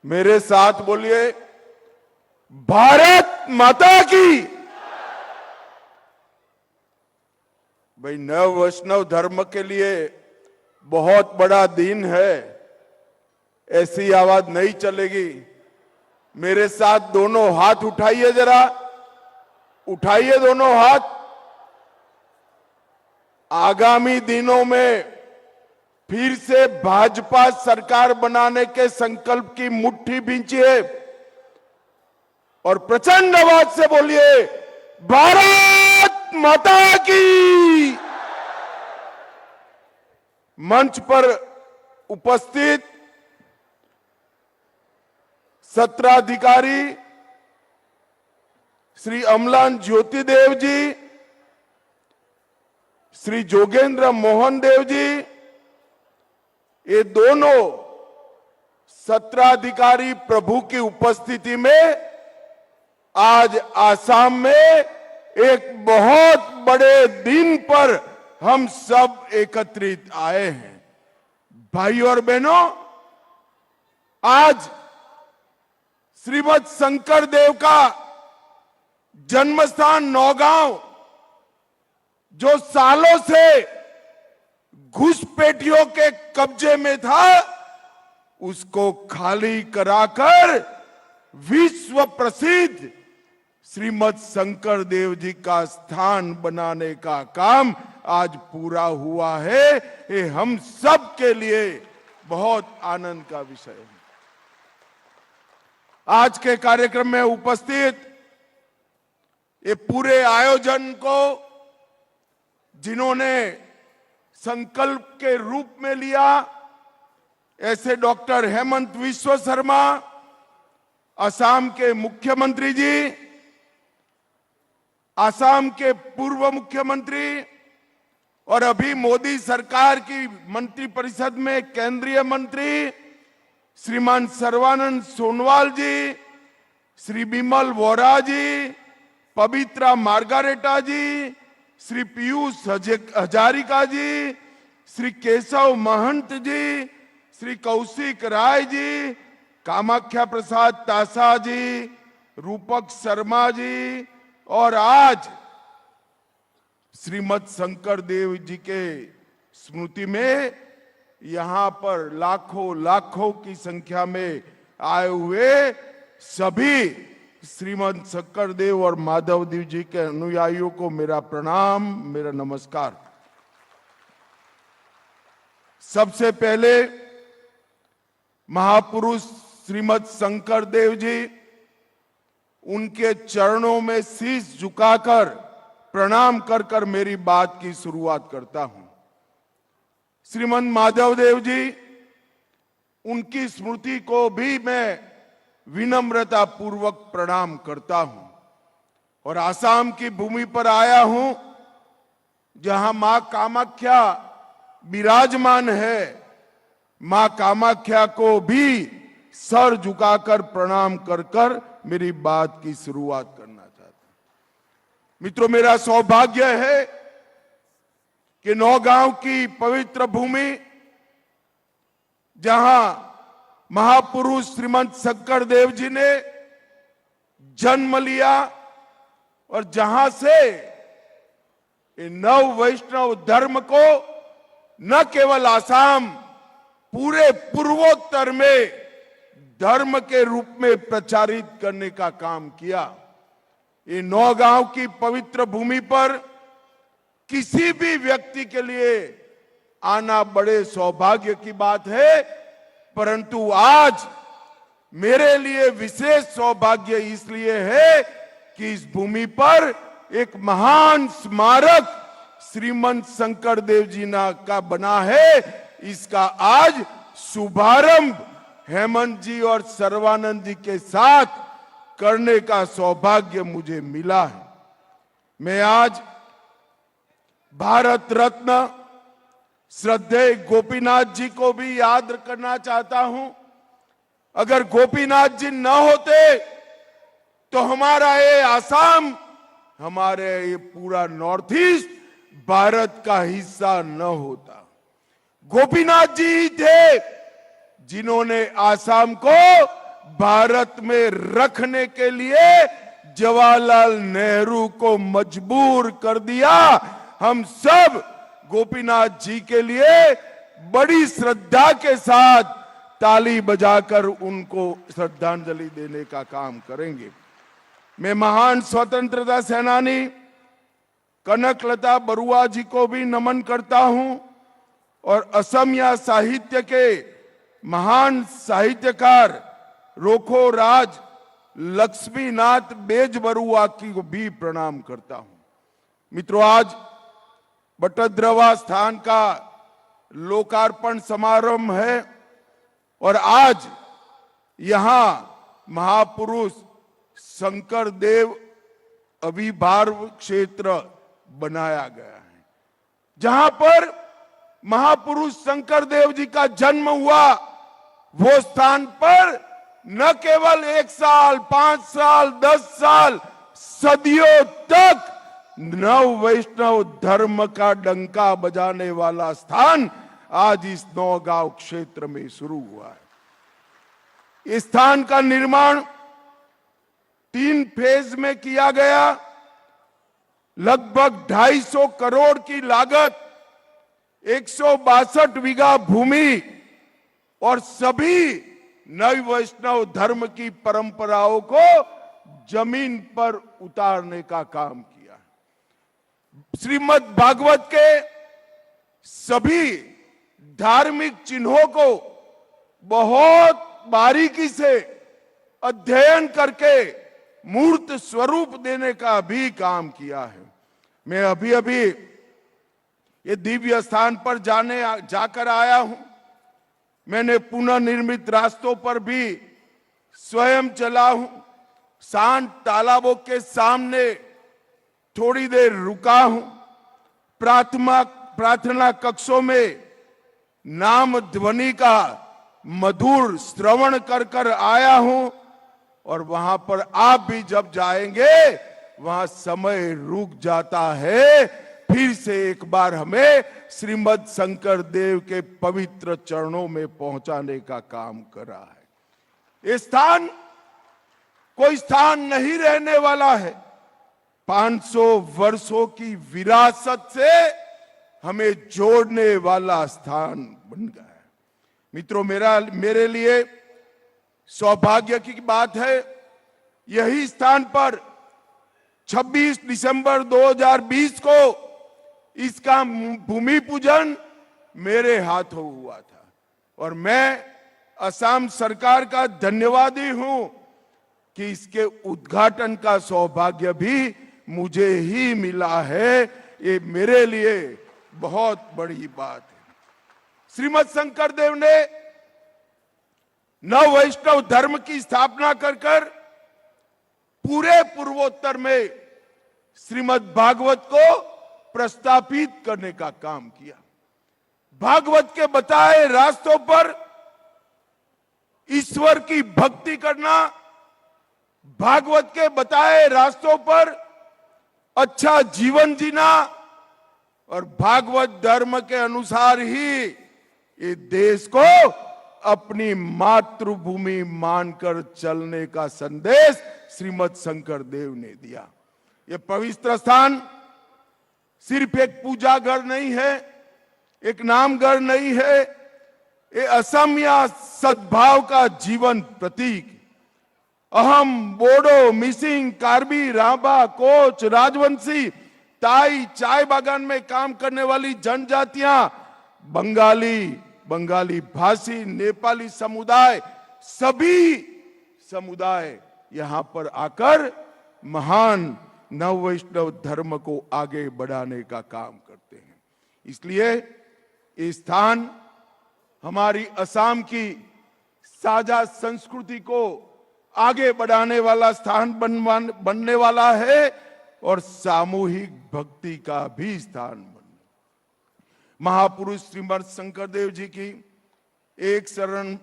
मेरे साथ बोलिए, भारत माता की। भाई, नव वैष्णव धर्म के लिए बहुत बड़ा दिन है, ऐसी आवाज नहीं चलेगी। मेरे साथ दोनों हाथ उठाइए, जरा उठाइए दोनों हाथ। आगामी दिनों में फिर से भाजपा सरकार बनाने के संकल्प की मुट्ठी भींचिए और प्रचंड आवाज से बोलिए, भारत माता की। मंच पर उपस्थित सत्राधिकारी श्री अमलान ज्योति देव जी, श्री जोगेंद्र मोहन देव जी, ये दोनों सत्राधिकारी प्रभु की उपस्थिति में आज आसाम में एक बहुत बड़े दिन पर हम सब एकत्रित आए हैं। भाइयों और बहनों, आज श्रीमद शंकर देव का जन्मस्थान नौगांव, जो सालों से घुसपैठियों के कब्जे में था, उसको खाली कराकर विश्व प्रसिद्ध श्रीमद शंकर देव जी का स्थान बनाने का काम आज पूरा हुआ है। ये हम सब के लिए बहुत आनंद का विषय है। आज के कार्यक्रम में उपस्थित ये पूरे आयोजन को जिन्होंने संकल्प के रूप में लिया, ऐसे डॉक्टर हेमंत विश्व शर्मा, असम के मुख्यमंत्री जी, असम के पूर्व मुख्यमंत्री और अभी मोदी सरकार की मंत्रिपरिषद में केंद्रीय मंत्री श्रीमान सर्बानंद सोनोवाल जी, श्री बिमल वोरा जी, पवित्रा मार्गारेटा जी, श्री पीयूष हजारिका जी, श्री केशव महंत जी, श्री कौशिक राय जी, कामाख्या प्रसाद तासा जी, रूपक शर्मा जी, और आज श्रीमद शंकर देव जी के स्मृति में यहां पर लाखों लाखों की संख्या में आए हुए सभी श्रीमद शंकर देव और माधव देव जी के अनुयायियों को मेरा प्रणाम, मेरा नमस्कार। सबसे पहले महापुरुष श्रीमद शंकर देव जी, उनके चरणों में शीश झुकाकर प्रणाम कर कर मेरी बात की शुरुआत करता हूं। श्रीमद माधव देव जी, उनकी स्मृति को भी मैं विनम्रता पूर्वक प्रणाम करता हूं और आसाम की भूमि पर आया हूं, जहां मां कामाख्या विराजमान है। मां कामाख्या को भी सर झुकाकर प्रणाम कर कर मेरी बात की शुरुआत करना चाहता हूं। मित्रों, मेरा सौभाग्य है कि नौगांव की पवित्र भूमि, जहां महापुरुष श्रीमद शंकर देव जी ने जन्म लिया और जहां से नव वैष्णव धर्म को न केवल आसाम, पूरे पूर्वोत्तर में धर्म के रूप में प्रचारित करने का काम किया। ये नौगांव की पवित्र भूमि पर किसी भी व्यक्ति के लिए आना बड़े सौभाग्य की बात है, परंतु आज मेरे लिए विशेष सौभाग्य इसलिए है कि इस भूमि पर एक महान स्मारक श्रीमद शंकर देव जी का बना है। इसका आज शुभारंभ हेमंत जी और सर्बानंद जी के साथ करने का सौभाग्य मुझे मिला है। मैं आज भारत रत्न श्रद्धेय गोपीनाथ जी को भी याद करना चाहता हूं। अगर गोपीनाथ जी न होते तो हमारा ये आसाम, हमारे ये पूरा नॉर्थ ईस्ट भारत का हिस्सा न होता। गोपीनाथ जी ही थे जिन्होंने आसाम को भारत में रखने के लिए जवाहरलाल नेहरू को मजबूर कर दिया। हम सब गोपीनाथ जी के लिए बड़ी श्रद्धा के साथ ताली बजाकर उनको श्रद्धांजलि देने का काम करेंगे। मैं महान स्वतंत्रता सेनानी कनकलता बरुआ जी को भी नमन करता हूं और असमिया साहित्य के महान साहित्यकार रोखो राज लक्ष्मीनाथ बेजबरुआ की को भी प्रणाम करता हूं। मित्रों, आज बटद्रवा स्थान का लोकार्पण समारोह है और आज यहां महापुरुष शंकर देव अभिभार्व क्षेत्र बनाया गया है, जहां पर महापुरुष शंकर देव जी का जन्म हुआ। वो स्थान पर न केवल 1 साल, 5 साल, 10 साल, सदियों तक नव वैष्णव धर्म का डंका बजाने वाला स्थान आज इस नौगांव क्षेत्र में शुरू हुआ है। इस स्थान का निर्माण 3 फेज में किया गया। लगभग 250 करोड़ की लागत, 162 बीघा भूमि और सभी नव वैष्णव धर्म की परंपराओं को जमीन पर उतारने का काम किया। श्रीमद् भागवत के सभी धार्मिक चिन्हों को बहुत बारीकी से अध्ययन करके मूर्त स्वरूप देने का भी काम किया है। मैं अभी अभी ये दिव्य स्थान पर जाकर आया हूं। मैंने पुनः निर्मित रास्तों पर भी स्वयं चला हूं। शांत तालाबों के सामने थोड़ी देर रुका हूं। प्रार्थना कक्षों में नाम ध्वनि का मधुर श्रवण कर आया हूं और वहां पर आप भी जब जाएंगे वहां समय रुक जाता है। फिर से एक बार हमें श्रीमद् शंकर देव के पवित्र चरणों में पहुंचाने का काम कर रहा है। ये स्थान कोई स्थान नहीं रहने वाला है। 500 वर्षों की विरासत से हमें जोड़ने वाला स्थान बन गया है। मित्रों, मेरे लिए सौभाग्य की बात है, यही स्थान पर 26 दिसंबर 2020 को इसका भूमि पूजन मेरे हाथों हुआ था और मैं असम सरकार का धन्यवादी हूं कि इसके उद्घाटन का सौभाग्य भी मुझे ही मिला है। ये मेरे लिए बहुत बड़ी बात है। श्रीमद् शंकर देव ने नव वैष्णव धर्म की स्थापना कर पूरे पूर्वोत्तर में श्रीमद् भागवत को प्रस्थापित करने का काम किया। भागवत के बताए रास्तों पर ईश्वर की भक्ति करना, भागवत के बताए रास्तों पर अच्छा जीवन जीना और भागवत धर्म के अनुसार ही ये देश को अपनी मातृभूमि मानकर चलने का संदेश श्रीमद् शंकर देव ने दिया। ये पवित्र स्थान सिर्फ एक पूजा घर नहीं है, एक नाम घर नहीं है, ये असमिया सद्भाव का जीवन प्रतीक। अहम, बोडो, मिसिंग, कार्बी, राभा, कोच, राजवंशी, ताई, चाय बागान में काम करने वाली जनजातियां, बंगाली भाषी, नेपाली समुदाय, सभी समुदाय यहां पर आकर महान नव वैष्णव धर्म को आगे बढ़ाने का काम करते हैं। इसलिए ये स्थान हमारी असम की साझा संस्कृति को आगे बढ़ाने वाला स्थान बनने वाला है और सामूहिक भक्ति का भी स्थान बनने। महापुरुष श्रीमद् शंकर देव जी की एक शरण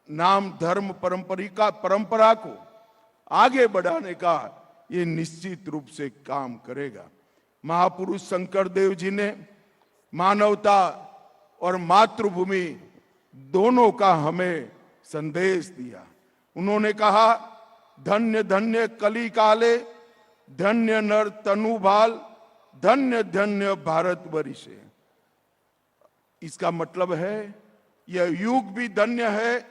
नाम धर्म परंपरा को आगे बढ़ाने का ये निश्चित रूप से काम करेगा। महापुरुष शंकर देव जी ने मानवता और मातृभूमि दोनों का हमें संदेश दिया। उन्होंने कहा, धन्य धन्य कली काले, धन्य नर तनुभाल, धन्य धन्य भारत वर्षे। इसका मतलब है यह युग भी धन्य है,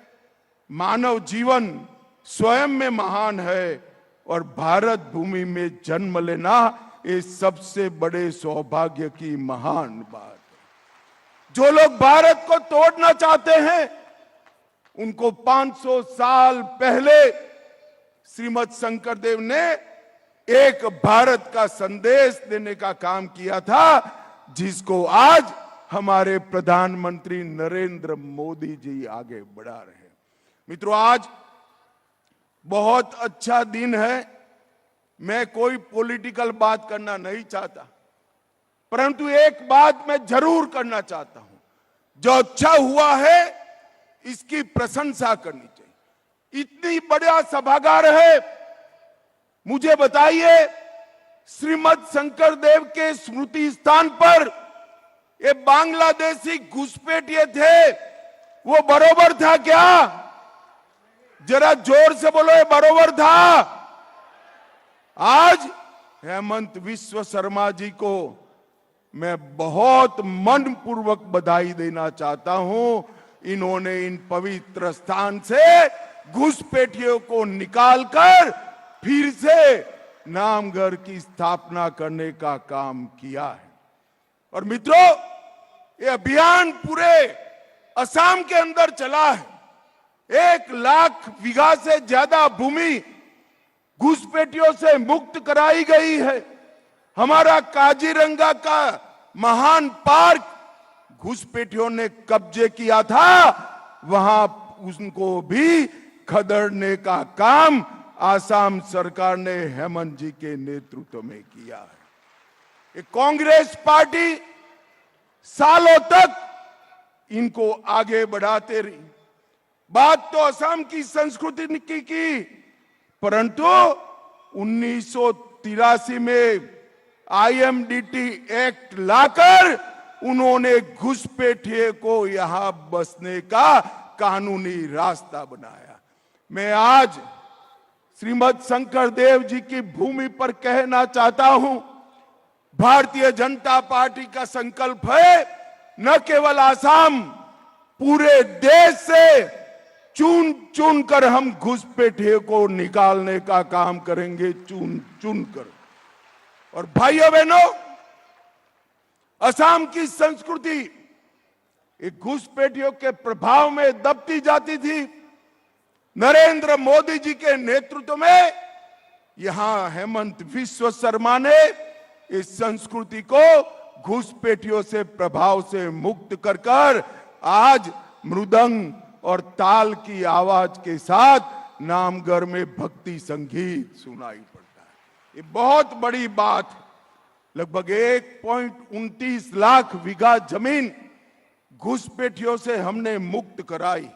मानव जीवन स्वयं में महान है और भारत भूमि में जन्म लेना ये सबसे बड़े सौभाग्य की महान बात है। जो लोग भारत को तोड़ना चाहते हैं उनको 500 साल पहले श्रीमद शंकरदेव ने एक भारत का संदेश देने का काम किया था, जिसको आज हमारे प्रधानमंत्री नरेंद्र मोदी जी आगे बढ़ा रहे हैं। मित्रों, आज बहुत अच्छा दिन है। मैं कोई पॉलिटिकल बात करना नहीं चाहता, परंतु एक बात मैं जरूर करना चाहता हूं। जो अच्छा हुआ है इसकी प्रशंसा करनी चाहिए। इतनी बड़ा सभागार है, मुझे बताइए, श्रीमद शंकरदेव के स्मृति स्थान पर ये बांग्लादेशी घुसपैठिए थे, वो बरोबर था क्या? जरा जोर से बोलो, ये बरोबर था? आज हेमंत विश्व शर्मा जी को मैं बहुत मन पूर्वक बधाई देना चाहता हूं। इन्होंने इन पवित्र स्थान से घुसपैठियों को निकालकर फिर से नामघर की स्थापना करने का काम किया है। और मित्रों, ये अभियान पूरे असम के अंदर चला है। 1 लाख बीघा से ज्यादा भूमि घुसपैठियों से मुक्त कराई गई है। हमारा काजीरंगा का महान पार्क घुसपैठियों ने कब्जे किया था, वहां उनको भी खदेड़ने का काम आसाम सरकार ने हेमंत जी के नेतृत्व में किया है। ये कांग्रेस पार्टी सालों तक इनको आगे बढ़ाते रही। बात तो असम की संस्कृति की, परंतु 1983 में IMDT एक्ट लाकर उन्होंने घुसपैठिए को यहां बसने का कानूनी रास्ता बनाया। मैं आज श्रीमद शंकरदेव जी की भूमि पर कहना चाहता हूं, भारतीय जनता पार्टी का संकल्प है न केवल आसाम, पूरे देश से चुन चुन कर हम घुसपैठिए को निकालने का काम करेंगे, चुन चुन कर। और भाइयों बहनों, असम की संस्कृति एक घुसपैठियों के प्रभाव में दबती जाती थी। नरेंद्र मोदी जी के नेतृत्व में यहां हेमंत विश्व शर्मा ने इस संस्कृति को घुसपैठियों से प्रभाव से मुक्त कर कर आज मृदंग और ताल की आवाज के साथ नामघर में भक्ति संगीत सुनाई पड़ता है। ये बहुत बड़ी बात है। लगभग 1.29 लाख बीघा जमीन घुसपैठियों से हमने मुक्त कराई।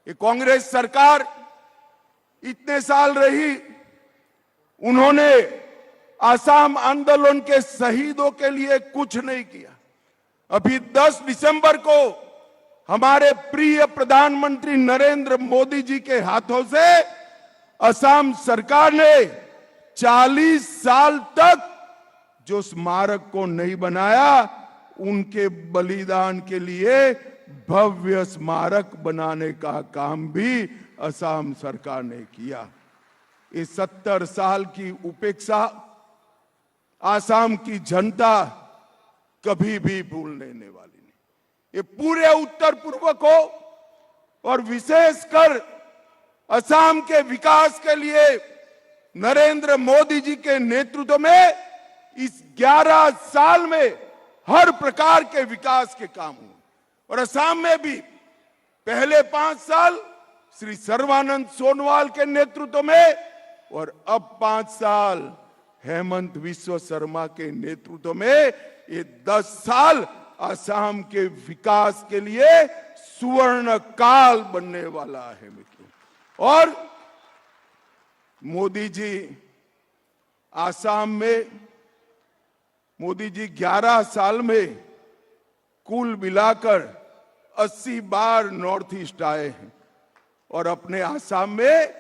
ये कांग्रेस सरकार इतने साल रही, उन्होंने आसाम आंदोलन के शहीदों के लिए कुछ नहीं किया। अभी 10 दिसंबर को हमारे प्रिय प्रधानमंत्री नरेंद्र मोदी जी के हाथों से असम सरकार ने 40 साल तक जो स्मारक को नहीं बनाया, उनके बलिदान के लिए भव्य स्मारक बनाने का काम भी असम सरकार ने किया। ये 70 साल की उपेक्षा आसाम की जनता कभी भी भूलने वाली नहीं। ये पूरे उत्तर पूर्व को और विशेषकर असम के विकास के लिए नरेंद्र मोदी जी के नेतृत्व में इस 11 साल में हर प्रकार के विकास के काम हुए। और असम में भी पहले 5 साल श्री सर्बानंद सोनोवाल के नेतृत्व में और अब 5 साल हेमंत विश्व शर्मा के नेतृत्व में, ये 10 साल असम के विकास के लिए सुवर्ण काल बनने वाला है मित्रों। और मोदी जी असम में, मोदी जी 11 साल में कुल मिलाकर 80 बार नॉर्थ ईस्ट आए हैं। और अपने आसाम में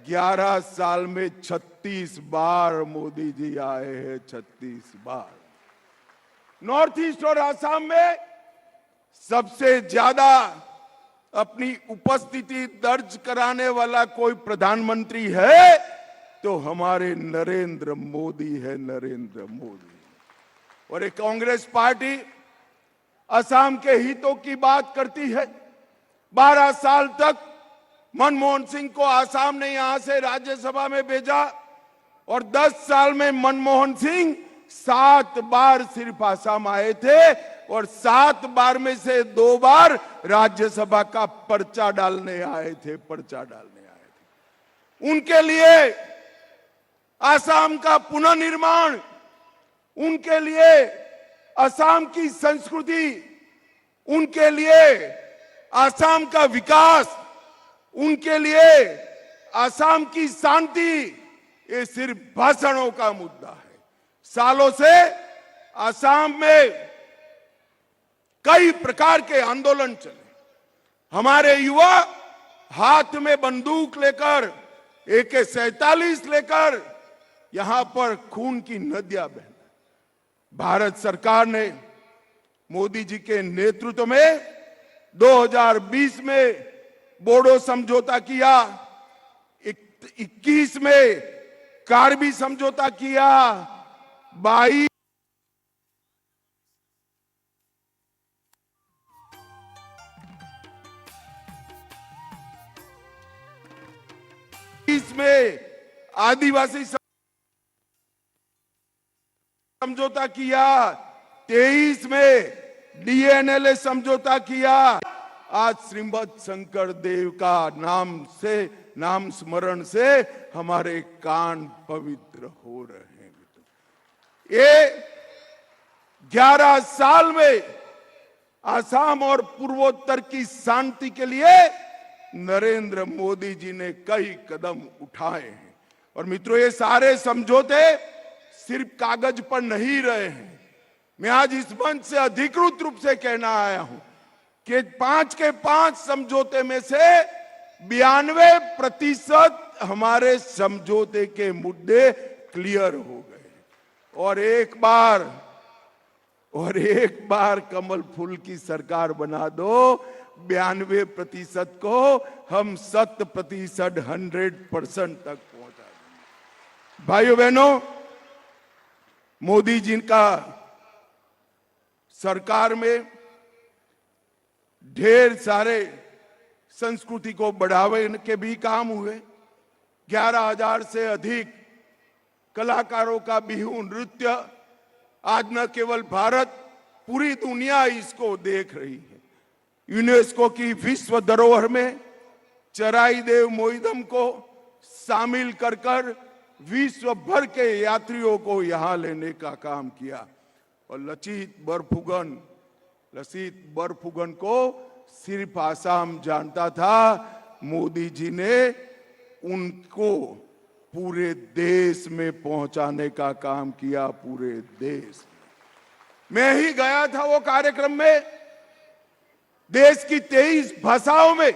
11 साल में 36 बार मोदी जी आए हैं, 36 बार। नॉर्थ ईस्ट और आसाम में सबसे ज्यादा अपनी उपस्थिति दर्ज कराने वाला कोई प्रधानमंत्री है तो हमारे नरेंद्र मोदी है, नरेंद्र मोदी। और एक कांग्रेस पार्टी असम के हितों की बात करती है। 12 साल तक मनमोहन सिंह को असम ने यहां से राज्यसभा में भेजा और 10 साल में मनमोहन सिंह 7 बार सिर्फ असम आए थे और 7 बार में से 2 बार राज्यसभा का पर्चा डालने आए थे, पर्चा डालने आए थे। उनके लिए असम का पुनर्निर्माण, उनके लिए असम की संस्कृति, उनके लिए असम का विकास, उनके लिए असम की शांति, ये सिर्फ भाषणों का मुद्दा है। सालों से असम में कई प्रकार के आंदोलन चले। हमारे युवा हाथ में बंदूक लेकर, AK-47 लेकर यहां पर खून की नदियां बह रही। भारत सरकार ने मोदी जी के नेतृत्व में 2020 में बोडो समझौता किया, 21 में कार्बी समझौता किया, 22 में आदिवासी समझौता किया, 23 में DNLA समझौता किया। आज श्रीमद शंकर देव का नाम स्मरण से हमारे कान पवित्र हो रहे हैं। ये 11 साल में असम और पूर्वोत्तर की शांति के लिए नरेंद्र मोदी जी ने कई कदम उठाए हैं। और मित्रों, ये सारे समझौते सिर्फ कागज पर नहीं रहे हैं। मैं आज इस मंच से अधिकृत रूप से कहना आया हूं कि 5 के 5 समझौते में से 92% हमारे समझौते के मुद्दे क्लियर हो गए। और एक बार कमल फूल की सरकार बना दो, 92% को हम 100% 100% तक पहुंचा देंगे। भाइयों बहनों, मोदी जी का सरकार में ढेर सारे संस्कृति को बढ़ावे के भी काम हुए। 11,000 से अधिक कलाकारों का बिहू नृत्य आज न केवल भारत, पूरी दुनिया इसको देख रही है। यूनेस्को की विश्व धरोहर में चराईदेव मोईदम को शामिल कर विश्व भर के यात्रियों को यहां लेने का काम किया। और लचित बरफुगन को सिर्फ आसाम जानता था, मोदी जी ने उनको पूरे देश में पहुंचाने का काम किया, पूरे देश में। मैं ही गया था वो कार्यक्रम में। देश की 23 भाषाओं में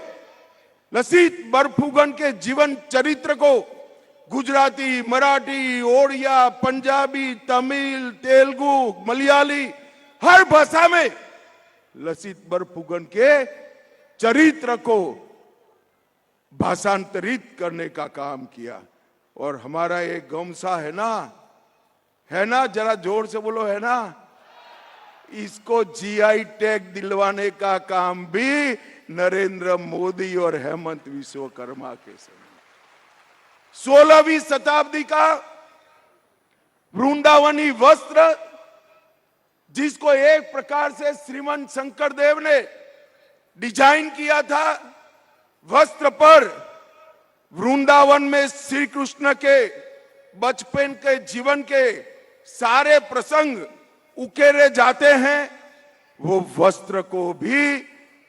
लचित बरफुगन के जीवन चरित्र को गुजराती, मराठी, ओडिया, पंजाबी, तमिल, तेलुगु, मलयाली, हर भाषा में लचित बरफुगन के चरित्र को भाषांतरित करने का काम किया। और हमारा एक गौमसा है ना, जरा जोर से बोलो, है ना, इसको GI टैग दिलवाने का काम भी नरेंद्र मोदी और हेमंत विश्वकर्मा के समय। 16वीं शताब्दी का वृंदावनी वस्त्र, जिसको एक प्रकार से श्रीमंत शंकरदेव ने डिजाइन किया था, वस्त्र पर वृंदावन में श्री कृष्ण के बचपन के जीवन के सारे प्रसंग उकेरे जाते हैं। वो वस्त्र को भी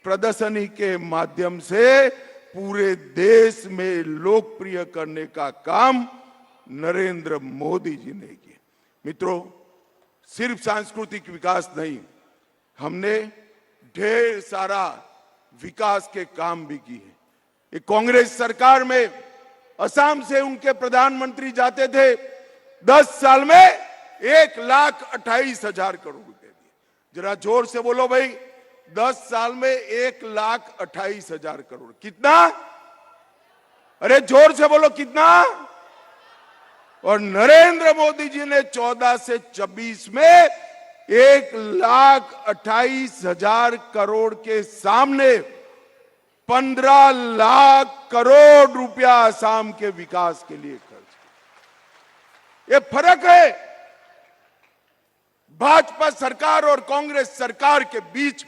प्रदर्शनी के माध्यम से पूरे देश में लोकप्रिय करने का काम नरेंद्र मोदी जी ने किया। मित्रों, सिर्फ सांस्कृतिक विकास नहीं, हमने ढेर सारा विकास के काम भी किए। ये कांग्रेस सरकार में असम से उनके प्रधानमंत्री जाते थे, 10 साल में 1,28,000 करोड़ रुपए दिए। जरा जोर से बोलो भाई, 10 साल में 1,28,000 करोड़। कितना? अरे जोर से बोलो कितना? और नरेंद्र मोदी जी ने 14 से 26 में 1,28,000 करोड़ के सामने 15 लाख करोड़ रुपया असम के विकास के लिए खर्च किया। ये फर्क है भाजपा सरकार और कांग्रेस सरकार के बीच।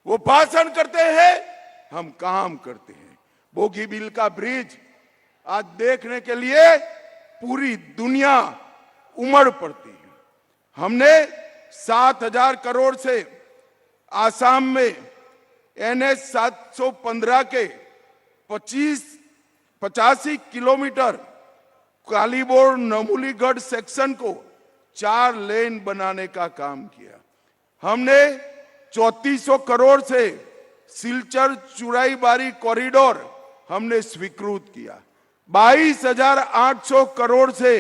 वो भाषण करते हैं, हम काम करते हैं। बोगीबील का ब्रिज आज देखने के लिए पूरी दुनिया उमड़ पड़ती है। हमने 7,000 करोड़ से आसाम में NH 715 के 85 किलोमीटर कालीबोर नमूलीगढ़ सेक्शन को 4 लेन बनाने का काम किया। हमने 3400 करोड़ से सिलचर चुराईबारी कॉरिडोर हमने स्वीकृत किया। 22,800 करोड़ से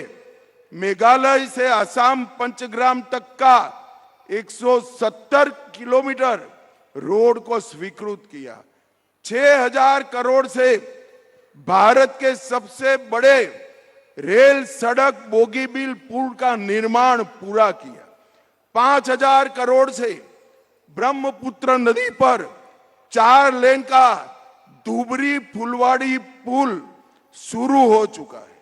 मेघालय से असम पंचग्राम तक का 170 किलोमीटर रोड को स्वीकृत किया। 6,000 करोड़ से भारत के सबसे बड़े रेल सड़क बोगीबील पुल का निर्माण पूरा किया। 5,000 करोड़ से ब्रह्मपुत्र नदी पर 4 लेन का धुबरी फुलवाड़ी पुल शुरू हो चुका है।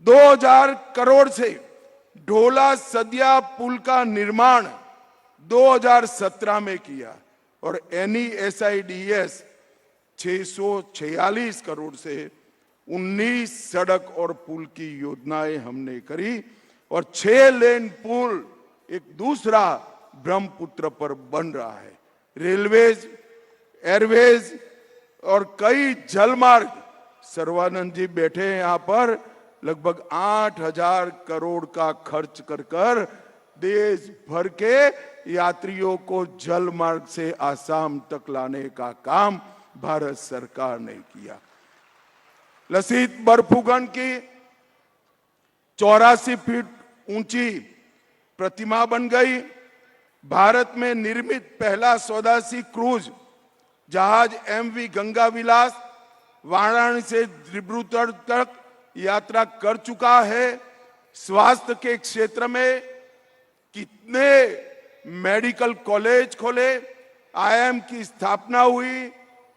2,000 करोड़ से ढोला सदिया पुल का निर्माण 2017 में किया और NESIDS 646 करोड़ से 19 सड़क और पुल की योजनाएं हमने करी और 6 लेन पुल एक दूसरा ब्रह्मपुत्र पर बन रहा है। रेलवेज, एयरवेज और कई जलमार्ग, सर्वानंद जी बैठे हैं यहाँ पर, लगभग 8,000 करोड़ का खर्च कर देश भर के यात्रियों को जल मार्ग से आसाम तक लाने का काम भारत सरकार ने किया। लसित बरफुकन की 84 फीट ऊंची प्रतिमा बन गई। भारत में निर्मित पहला स्वदेशी क्रूज जहाज MV गंगा विलास वाराणसी से डिब्रूगढ़ तक यात्रा कर चुका है। स्वास्थ्य के क्षेत्र में कितने मेडिकल कॉलेज खोले, IIM की स्थापना हुई,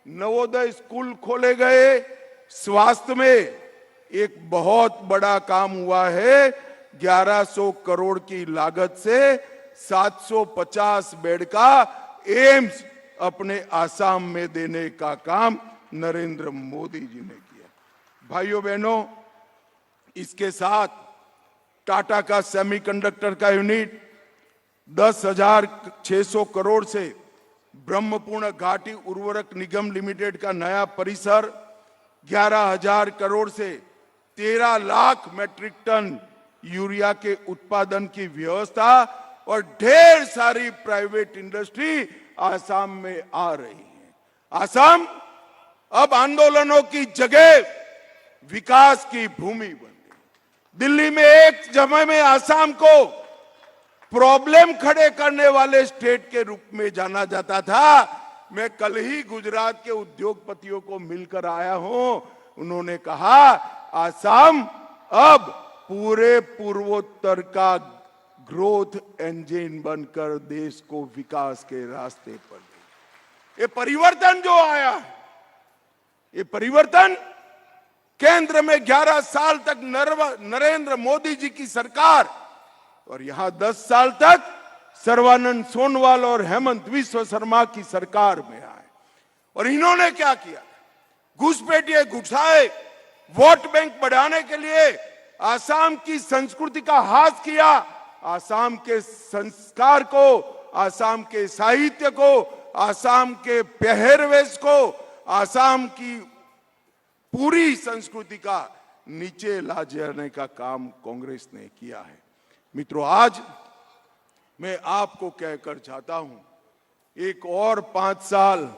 नवोदय स्कूल खोले गए। स्वास्थ्य में एक बहुत बड़ा काम हुआ है। 1100 करोड़ की लागत से 750 बेड का एम्स अपने आसाम में देने का काम नरेंद्र मोदी जी ने किया। भाइयों बहनों, इसके साथ टाटा का सेमीकंडक्टर का यूनिट 10,600 करोड़ से ब्रह्मपुत्र घाटी उर्वरक निगम लिमिटेड का नया परिसर 11,000 करोड़ से 13 लाख मैट्रिक टन यूरिया के उत्पादन की व्यवस्था और ढेर सारी प्राइवेट इंडस्ट्री आसाम में आ रही है। आसाम अब आंदोलनों की जगह विकास की भूमि बन गई। दिल्ली में एक समय में आसाम को प्रॉब्लम खड़े करने वाले स्टेट के रूप में जाना जाता था। मैं कल ही गुजरात के उद्योगपतियों को मिलकर आया हूं। उन्होंने कहा आसाम अब पूरे पूर्वोत्तर का ग्रोथ इंजन बनकर देश को विकास के रास्ते पर ले। ये परिवर्तन जो आया है, ये परिवर्तन केंद्र में 11 साल तक नरेंद्र मोदी जी की सरकार और यहां 10 साल तक सर्बानंद सोनोवाल और हेमंत बिस्वा शर्मा की सरकार में आए। और इन्होंने क्या किया? घुसपैठिए घुसाए, वोट बैंक बढ़ाने के लिए आसाम की संस्कृति का हास किया, आसाम के संस्कार को, आसाम के साहित्य को, आसाम के पहरवेश को, आसाम की पूरी संस्कृति का नीचे ला जाने का काम कांग्रेस ने किया है। मित्रों, आज मैं आपको कहकर चाहता हूं, एक और 5 साल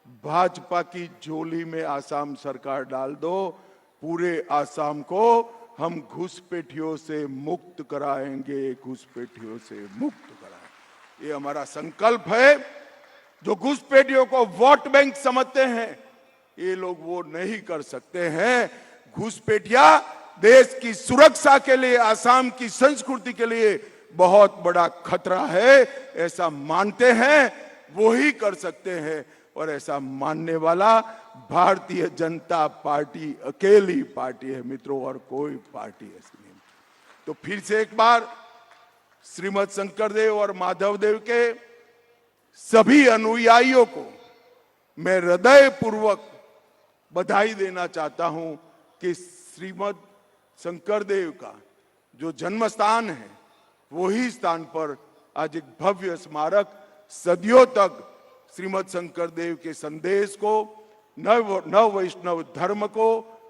भाजपा की झोली में आसाम सरकार डाल दो, पूरे आसाम को हम घुसपैठियों से मुक्त कराएंगे, घुसपैठियों से मुक्त कराएंगे। ये हमारा संकल्प है। जो घुसपैठियों को वोट बैंक समझते हैं, ये लोग वो नहीं कर सकते हैं। घुसपैठिया देश की सुरक्षा के लिए, आसाम की संस्कृति के लिए बहुत बड़ा खतरा है, ऐसा मानते हैं, वो ही कर सकते हैं। और ऐसा मानने वाला भारतीय जनता पार्टी अकेली पार्टी है मित्रों, और कोई पार्टी ऐसी नहीं। तो फिर से एक बार श्रीमद शंकरदेव और माधवदेव के सभी अनुयायियों को मैं हृदय पूर्वक बधाई देना चाहता हूं कि श्रीमद शंकरदेव का जो जन्म स्थान है, वही स्थान पर आज एक भव्य स्मारक सदियों तक श्रीमद शंकरदेव के संदेश को, नव वैष्णव धर्म को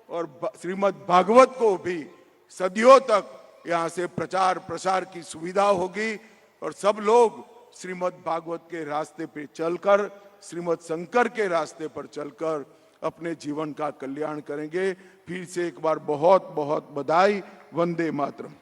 और श्रीमद भागवत को भी सदियों तक यहाँ से प्रचार प्रसार की सुविधा होगी। और सब लोग श्रीमद भागवत के रास्ते पे चलकर, श्रीमद शंकर के रास्ते पर चलकर अपने जीवन का कल्याण करेंगे। फिर से एक बार बहुत बहुत बधाई। वंदे मातरम।